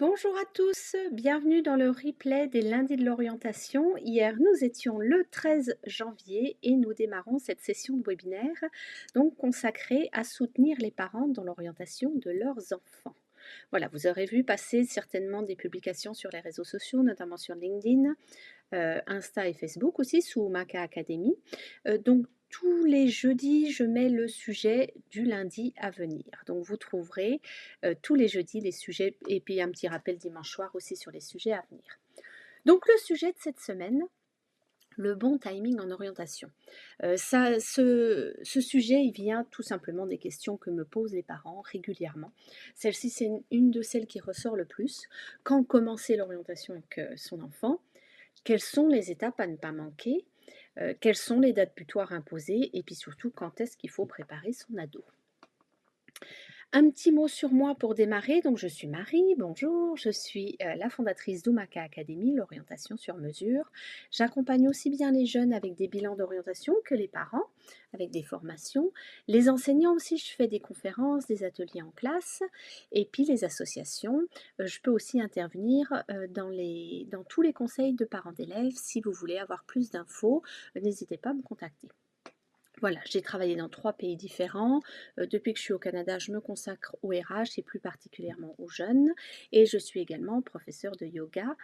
Bonjour à tous, bienvenue dans le replay des lundis de l'orientation. Hier, nous étions le 13 janvier et nous démarrons cette session de webinaire donc consacrée à soutenir les parents dans l'orientation de leurs enfants. Voilà, vous aurez vu passer certainement des publications sur les réseaux sociaux, notamment sur LinkedIn, Insta et Facebook aussi, sous Maca Academy. Donc tous les jeudis, je mets le sujet du lundi à venir. Donc vous trouverez tous les jeudis les sujets et puis un petit rappel dimanche soir aussi sur les sujets à venir. Donc le sujet de cette semaine, le bon timing en orientation. Ce sujet, il vient tout simplement des questions que me posent les parents régulièrement. Celle-ci, c'est une de celles qui ressort le plus. Quand commencer l'orientation avec son enfant? Quelles sont les étapes à ne pas manquer? Quelles sont les dates butoirs imposées? Et puis surtout, quand est-ce qu'il faut préparer son ado? Un petit mot sur moi pour démarrer. Donc, je suis Marie, bonjour. Je suis la fondatrice d'Umaka Academy, l'orientation sur mesure. J'accompagne aussi bien les jeunes avec des bilans d'orientation que les parents avec des formations. Les enseignants aussi, je fais des conférences, des ateliers en classe. Et puis les associations, je peux aussi intervenir dans tous les conseils de parents d'élèves. Si vous voulez avoir plus d'infos, n'hésitez pas à me contacter. Voilà, j'ai travaillé dans 3 pays différents. Depuis que je suis au Canada, je me consacre au RH et plus particulièrement aux jeunes. Et je suis également professeure de yoga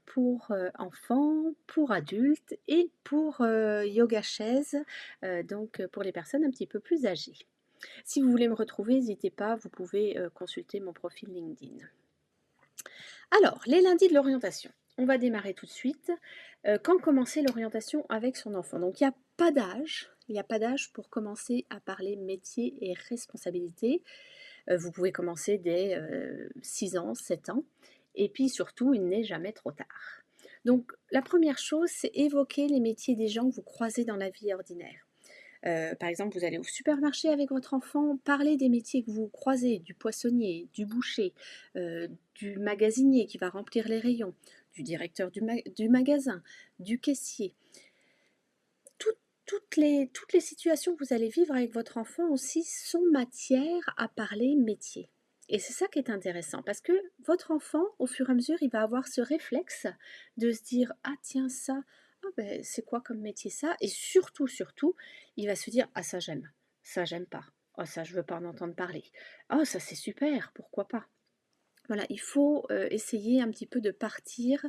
pour enfants, pour adultes et pour yoga chaise, donc pour les personnes un petit peu plus âgées. Si vous voulez me retrouver, n'hésitez pas, vous pouvez consulter mon profil LinkedIn. Alors, les lundis de l'orientation. On va démarrer tout de suite. Quand commencer l'orientation avec son enfant? Donc, il n'y a pas d'âge. Il n'y a pas d'âge pour commencer à parler métier et responsabilité. Vous pouvez commencer dès 6 ans, 7 ans. Et puis surtout, il n'est jamais trop tard. Donc, la première chose, c'est évoquer les métiers des gens que vous croisez dans la vie ordinaire. Par exemple, vous allez au supermarché avec votre enfant, parlez des métiers que vous croisez, du poissonnier, du boucher, du magasinier qui va remplir les rayons, du directeur du magasin, du caissier. Toutes les situations que vous allez vivre avec votre enfant aussi sont matière à parler métier. Et c'est ça qui est intéressant, parce que votre enfant, au fur et à mesure, il va avoir ce réflexe de se dire « Ah tiens, ça, ah ben, c'est quoi comme métier ça ?» Et surtout, il va se dire « Ah ça j'aime pas, oh ça je veux pas en entendre parler, oh ça c'est super, pourquoi pas ?» Voilà, il faut essayer un petit peu de partir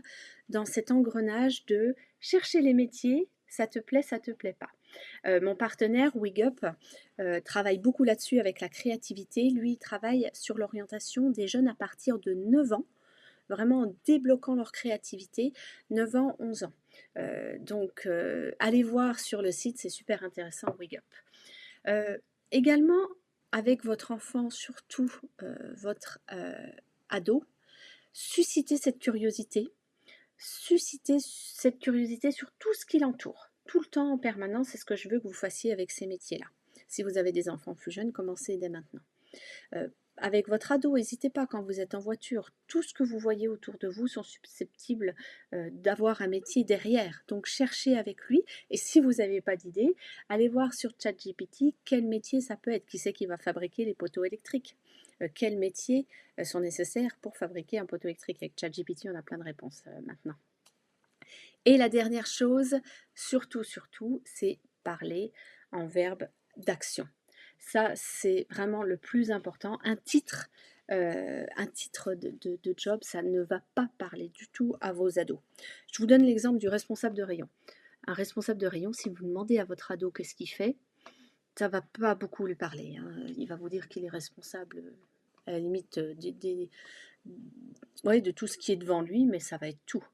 dans cet engrenage de chercher les métiers, ça te plaît pas. Mon partenaire WigUp travaille beaucoup là-dessus avec la créativité. Lui, il travaille sur l'orientation des jeunes à partir de 9 ans, vraiment en débloquant leur créativité, 9 ans, 11 ans. Donc, allez voir sur le site, c'est super intéressant, WigUp. Également, avec votre enfant, surtout votre ado, susciter cette curiosité sur tout ce qui l'entoure. Tout le temps, en permanence, c'est ce que je veux que vous fassiez avec ces métiers-là. Si vous avez des enfants plus jeunes, commencez dès maintenant. Avec votre ado, n'hésitez pas quand vous êtes en voiture, tout ce que vous voyez autour de vous sont susceptibles d'avoir un métier derrière. Donc cherchez avec lui et si vous n'avez pas d'idée, allez voir sur ChatGPT quel métier ça peut être. Qui c'est qui va fabriquer les poteaux électriques? Quels métiers sont nécessaires pour fabriquer un poteau électrique? Avec ChatGPT, on a plein de réponses maintenant. Et la dernière chose, surtout, c'est parler en verbe d'action. Ça, c'est vraiment le plus important. Un titre de job, ça ne va pas parler du tout à vos ados. Je vous donne l'exemple du responsable de rayon. Un responsable de rayon, si vous demandez à votre ado qu'est-ce qu'il fait, ça ne va pas beaucoup lui parler. Il va vous dire qu'il est responsable, à la limite, de tout ce qui est devant lui, mais ça va être tout.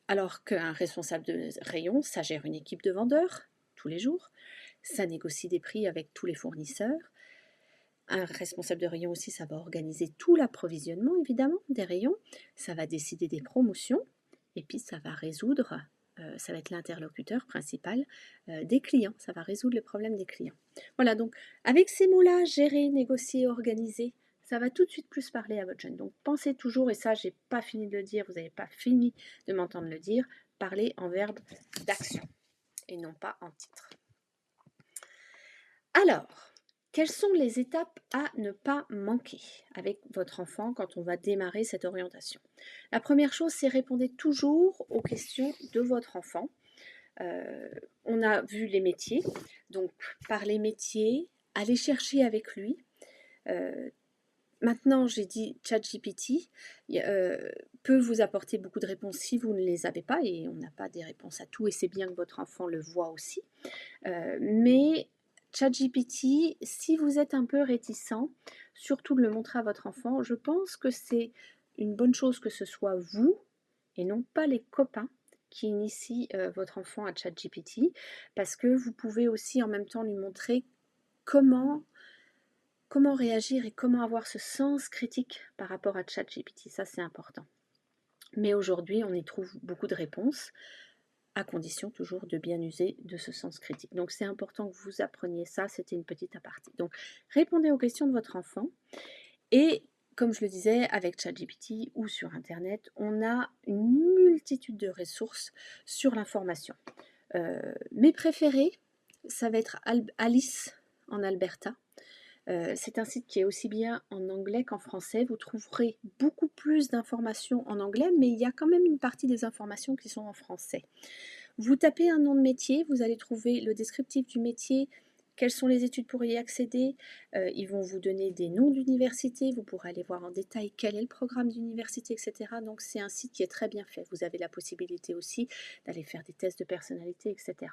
Alors qu'un responsable de rayon, ça gère une équipe de vendeurs tous les jours, ça négocie des prix avec tous les fournisseurs. Un responsable de rayon aussi, ça va organiser tout l'approvisionnement évidemment des rayons, ça va décider des promotions et puis ça va résoudre, ça va être l'interlocuteur principal des clients, ça va résoudre les problèmes des clients. Voilà, donc avec ces mots-là, gérer, négocier, organiser, ça va tout de suite plus parler à votre jeune. Donc pensez toujours, et ça j'ai pas fini de le dire, vous n'avez pas fini de m'entendre le dire, parler en verbe d'action et non pas en titre. Alors, Quelles sont les étapes à ne pas manquer avec votre enfant quand on va démarrer cette orientation? La première chose, c'est répondez toujours aux questions de votre enfant. On a vu les métiers, donc par les métiers, allez chercher avec lui. Euh, Maintenant, j'ai dit ChatGPT peut vous apporter beaucoup de réponses si vous ne les avez pas, et on n'a pas des réponses à tout, et c'est bien que votre enfant le voit aussi. Mais ChatGPT, si vous êtes un peu réticent, surtout de le montrer à votre enfant, je pense que c'est une bonne chose que ce soit vous et non pas les copains qui initient votre enfant à ChatGPT, parce que vous pouvez aussi en même temps lui montrer comment réagir et comment avoir ce sens critique par rapport à ChatGPT. Ça, c'est important. Mais aujourd'hui, on y trouve beaucoup de réponses, à condition toujours de bien user de ce sens critique. Donc c'est important que vous appreniez ça, c'était une petite aparté. Donc répondez aux questions de votre enfant et comme je le disais, avec ChatGPT ou sur Internet, on a une multitude de ressources sur l'information. Mes préférés, ça va être Alice en Alberta. C'est un site qui est aussi bien en anglais qu'en français. Vous trouverez beaucoup plus d'informations en anglais, mais il y a quand même une partie des informations qui sont en français. Vous tapez un nom de métier, vous allez trouver le descriptif du métier, quelles sont les études pour y accéder. Ils vont vous donner des noms d'universités, vous pourrez aller voir en détail quel est le programme d'université, etc. Donc c'est un site qui est très bien fait. Vous avez la possibilité aussi d'aller faire des tests de personnalité, etc.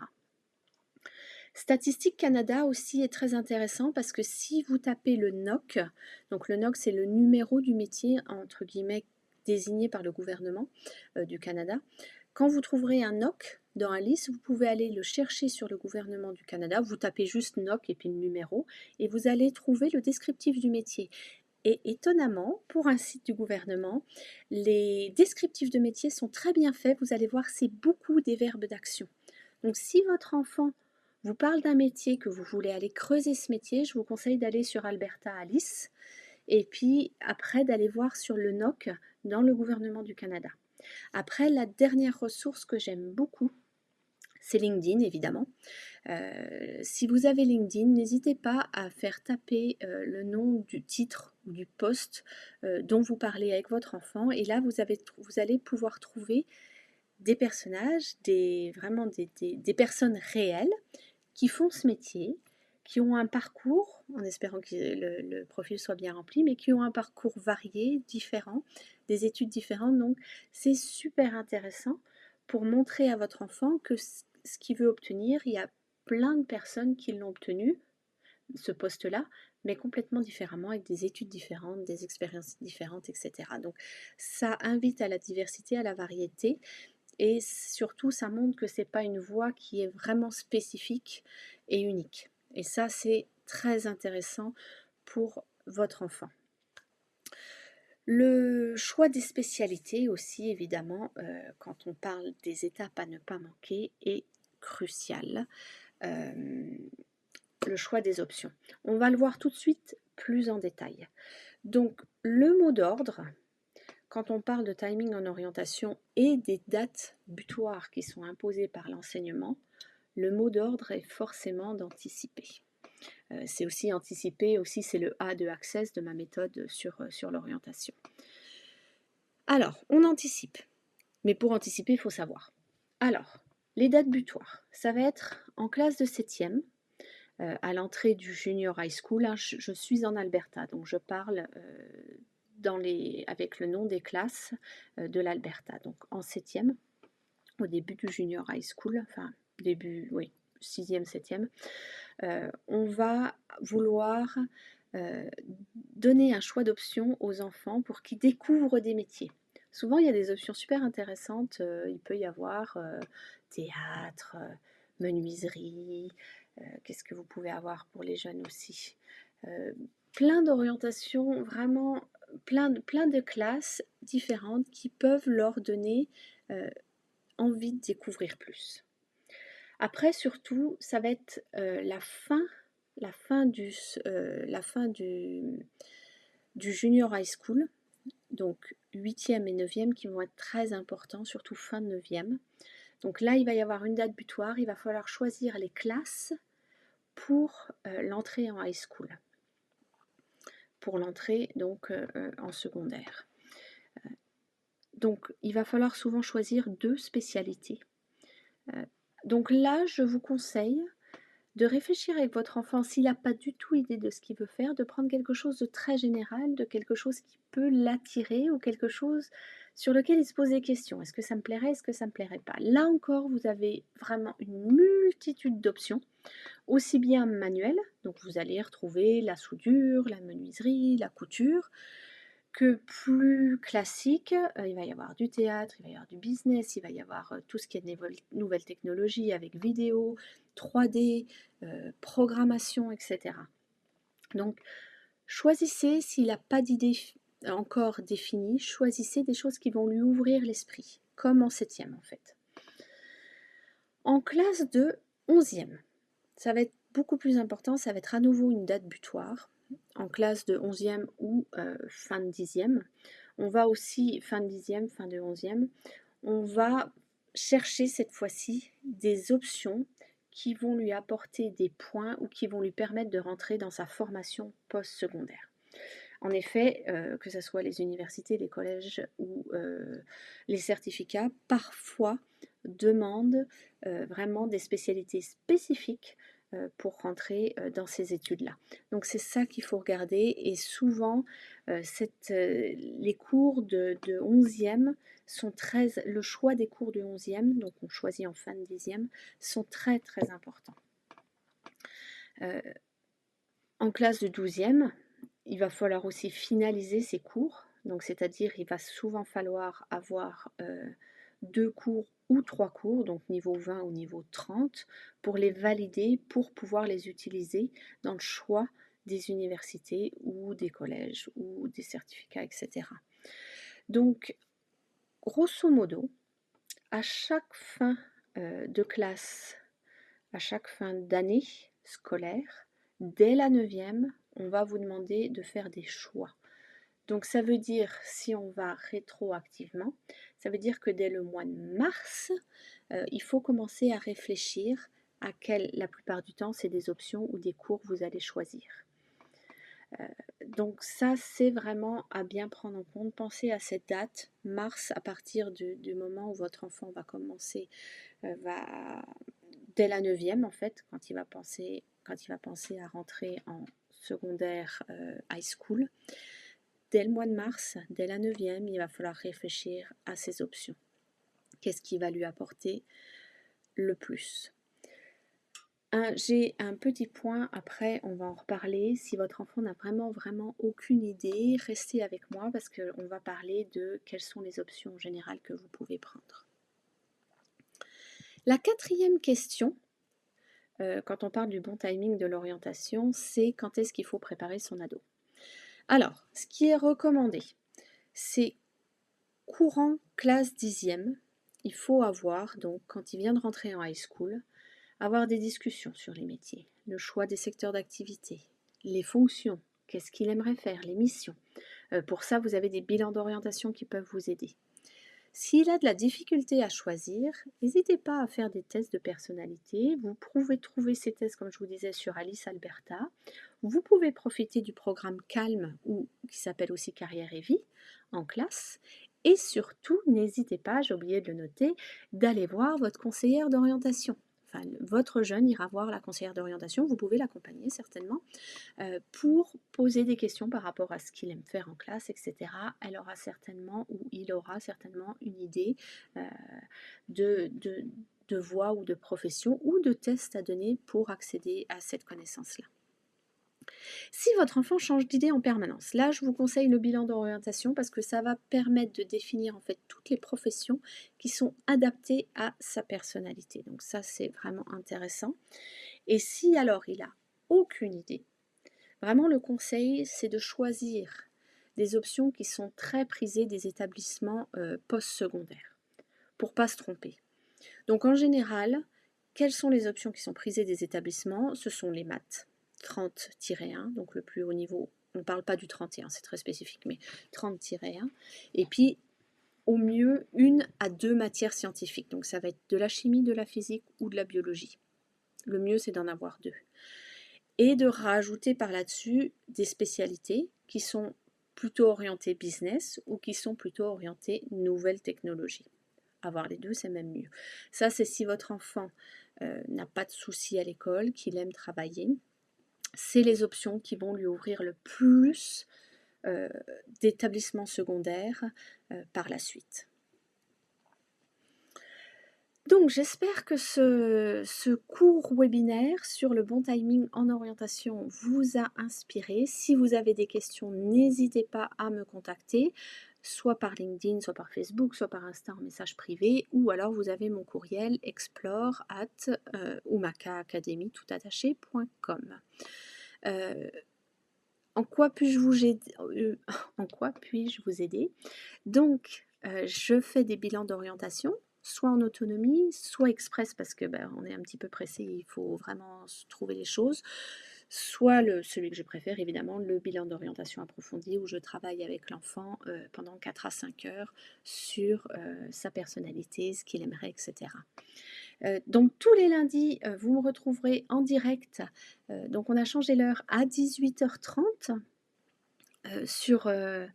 Statistique Canada aussi est très intéressant parce que si vous tapez le NOC, donc le NOC c'est le numéro du métier entre guillemets désigné par le gouvernement du Canada, quand vous trouverez un NOC dans Alice, vous pouvez aller le chercher sur le gouvernement du Canada, vous tapez juste NOC et puis le numéro et vous allez trouver le descriptif du métier. Et étonnamment, pour un site du gouvernement, les descriptifs de métier sont très bien faits, vous allez voir c'est beaucoup des verbes d'action. Donc si votre enfant vous parle d'un métier, que vous voulez aller creuser ce métier, je vous conseille d'aller sur Alberta Alice et puis après d'aller voir sur le NOC dans le gouvernement du Canada. Après, la dernière ressource que j'aime beaucoup, c'est LinkedIn évidemment. Si vous avez LinkedIn, n'hésitez pas à faire taper le nom du titre ou du poste dont vous parlez avec votre enfant et là vous allez pouvoir trouver des personnages, vraiment des personnes réelles qui font ce métier, qui ont un parcours, en espérant que le profil soit bien rempli, mais qui ont un parcours varié, différent, des études différentes. Donc c'est super intéressant pour montrer à votre enfant que ce qu'il veut obtenir, il y a plein de personnes qui l'ont obtenu, ce poste-là, mais complètement différemment, avec des études différentes, des expériences différentes, etc. Donc ça invite à la diversité, à la variété, et surtout ça montre que c'est pas une voie qui est vraiment spécifique et unique. Et ça c'est très intéressant pour votre enfant. Le choix des spécialités aussi évidemment quand on parle des étapes à ne pas manquer est crucial. Le choix des options. On va le voir tout de suite plus en détail. Donc le mot d'ordre, quand on parle de timing en orientation et des dates butoirs qui sont imposées par l'enseignement, le mot d'ordre est forcément d'anticiper. C'est aussi anticiper, aussi c'est le A de Access de ma méthode sur l'orientation. Alors, on anticipe. Mais pour anticiper, il faut savoir. Alors, les dates butoirs, ça va être en classe de 7e, à l'entrée du junior high school. Hein, je suis en Alberta, donc je parle avec le nom des classes de l'Alberta. Donc en 7e, au début du junior high school, enfin début, oui, 6e, 7e, on va vouloir donner un choix d'options aux enfants pour qu'ils découvrent des métiers. Souvent, il y a des options super intéressantes. Il peut y avoir théâtre, menuiserie. Qu'est-ce que vous pouvez avoir pour les jeunes aussi? Plein d'orientations, vraiment plein de classes différentes qui peuvent leur donner envie de découvrir plus. Après, surtout, ça va être la fin du junior high school, donc 8e et 9e qui vont être très importants, surtout fin de 9e. Donc là, il va y avoir une date butoir, il va falloir choisir les classes pour l'entrée en high school, pour l'entrée donc en secondaire. Donc il va falloir souvent choisir 2 spécialités. Donc là, je vous conseille de réfléchir avec votre enfant, s'il n'a pas du tout idée de ce qu'il veut faire, de prendre quelque chose de très général, de quelque chose qui peut l'attirer ou quelque chose sur lequel il se pose des questions. Est-ce que ça me plairait? Est-ce que ça ne me plairait pas? Là encore, vous avez vraiment une multitude d'options, aussi bien manuelles, donc vous allez retrouver la soudure, la menuiserie, la couture, que plus classique, il va y avoir du théâtre, il va y avoir du business, il va y avoir tout ce qui est de nouvelles technologies avec vidéo, 3D, programmation, etc. Donc, choisissez, s'il n'a pas d'idée encore définie, choisissez des choses qui vont lui ouvrir l'esprit, comme en 7e en fait. En classe de 11e, ça va être beaucoup plus important, ça va être à nouveau une date butoir. En classe de 11e ou fin de 10e, on va aussi, fin de 10e, fin de 11e, on va chercher cette fois-ci des options qui vont lui apporter des points ou qui vont lui permettre de rentrer dans sa formation post-secondaire. En effet, que ce soit les universités, les collèges ou les certificats, parfois demandent vraiment des spécialités spécifiques pour rentrer dans ces études-là. Donc c'est ça qu'il faut regarder et souvent les cours de 11e sont le choix des cours de 11e, donc on choisit en fin de 10e, sont très très importants. En classe de 12e, il va falloir aussi finaliser ses cours, donc c'est-à-dire il va souvent falloir avoir 2 cours ou 3 cours, donc niveau 20 ou niveau 30, pour les valider, pour pouvoir les utiliser dans le choix des universités ou des collèges ou des certificats, etc. Donc, grosso modo, à chaque fin de classe, à chaque fin d'année scolaire, dès la 9e, on va vous demander de faire des choix. Donc ça veut dire, si on va rétroactivement, ça veut dire que dès le mois de mars, il faut commencer à réfléchir à la plupart du temps, c'est des options ou des cours que vous allez choisir. Donc ça, c'est vraiment à bien prendre en compte. Pensez à cette date, mars, à partir du moment où votre enfant va commencer, dès la 9e en fait, quand il va penser à rentrer en secondaire high school. Dès le mois de mars, dès la 9e, il va falloir réfléchir à ces options. Qu'est-ce qui va lui apporter le plus? J'ai un petit point, après on va en reparler. Si votre enfant n'a vraiment aucune idée, restez avec moi parce qu'on va parler de quelles sont les options générales que vous pouvez prendre. La 4e question, quand on parle du bon timing de l'orientation, c'est quand est-ce qu'il faut préparer son ado. Alors, ce qui est recommandé, c'est courant classe 10e, il faut avoir, donc quand il vient de rentrer en high school, avoir des discussions sur les métiers, le choix des secteurs d'activité, les fonctions, qu'est-ce qu'il aimerait faire, les missions. Pour ça, vous avez des bilans d'orientation qui peuvent vous aider. S'il a de la difficulté à choisir, n'hésitez pas à faire des tests de personnalité. Vous pouvez trouver ces tests, comme je vous disais, sur Alice Alberta. Vous pouvez profiter du programme Calme, ou qui s'appelle aussi Carrière et Vie, en classe. Et surtout, n'hésitez pas, j'ai oublié de le noter, d'aller voir votre conseillère d'orientation. Enfin, votre jeune ira voir la conseillère d'orientation, vous pouvez l'accompagner certainement, pour poser des questions par rapport à ce qu'il aime faire en classe, etc. Elle aura certainement, ou il aura certainement une idée de voie ou de profession ou de test à donner pour accéder à cette connaissance-là. Si votre enfant change d'idée en permanence, là je vous conseille le bilan d'orientation parce que ça va permettre de définir en fait toutes les professions qui sont adaptées à sa personnalité. Donc ça c'est vraiment intéressant. Et si alors il a aucune idée, vraiment le conseil c'est de choisir des options qui sont très prisées des établissements post-secondaires pour pas se tromper. Donc en général, quelles sont les options qui sont prisées des établissements? Ce sont les maths. 30-1, donc le plus haut niveau, on ne parle pas du 31, c'est très spécifique, mais 30-1, et puis au mieux 1 à 2 matières scientifiques, donc ça va être de la chimie, de la physique ou de la biologie. Le mieux c'est d'en avoir 2. et de rajouter par là-dessus des spécialités qui sont plutôt orientées business ou qui sont plutôt orientées nouvelles technologies. Avoir les deux, c'est même mieux. Ça, c'est si votre enfant n'a pas de soucis à l'école, qu'il aime travailler. C'est les options qui vont lui ouvrir le plus d'établissements secondaires par la suite. Donc j'espère que ce court webinaire sur le bon timing en orientation vous a inspiré. Si vous avez des questions, n'hésitez pas à me contacter, soit par LinkedIn, soit par Facebook, soit par Insta en message privé, ou alors vous avez mon courriel explore@umakaacademy.com. En quoi puis-je vous aider? Donc, je fais des bilans d'orientation, soit en autonomie, soit express parce que on est un petit peu pressé, il faut vraiment trouver les choses. Soit celui que je préfère, évidemment, le bilan d'orientation approfondi où je travaille avec l'enfant pendant 4 à 5 heures sur sa personnalité, ce qu'il aimerait, etc. Donc tous les lundis, vous me retrouverez en direct. Donc on a changé l'heure à 18h30 sur un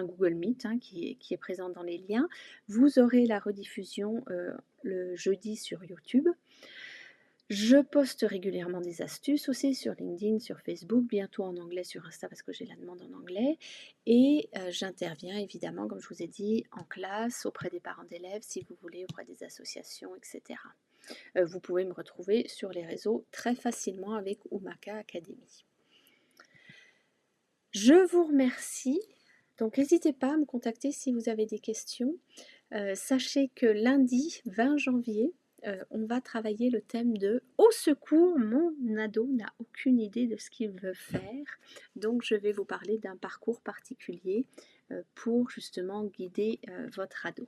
Google Meet qui est présent dans les liens. Vous aurez la rediffusion le jeudi sur YouTube. Je poste régulièrement des astuces aussi sur LinkedIn, sur Facebook, bientôt en anglais sur Insta parce que j'ai la demande en anglais. Et j'interviens évidemment, comme je vous ai dit, en classe, auprès des parents d'élèves, si vous voulez, auprès des associations, etc. Vous pouvez me retrouver sur les réseaux très facilement avec Umaka Academy. Je vous remercie. Donc n'hésitez pas à me contacter si vous avez des questions. Sachez que lundi 20 janvier, on va travailler le thème de « Au secours, mon ado n'a aucune idée de ce qu'il veut faire ». Donc je vais vous parler d'un parcours particulier pour justement guider votre ado.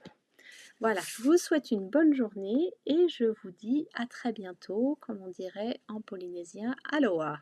Voilà, je vous souhaite une bonne journée et je vous dis à très bientôt, comme on dirait en polynésien, aloha.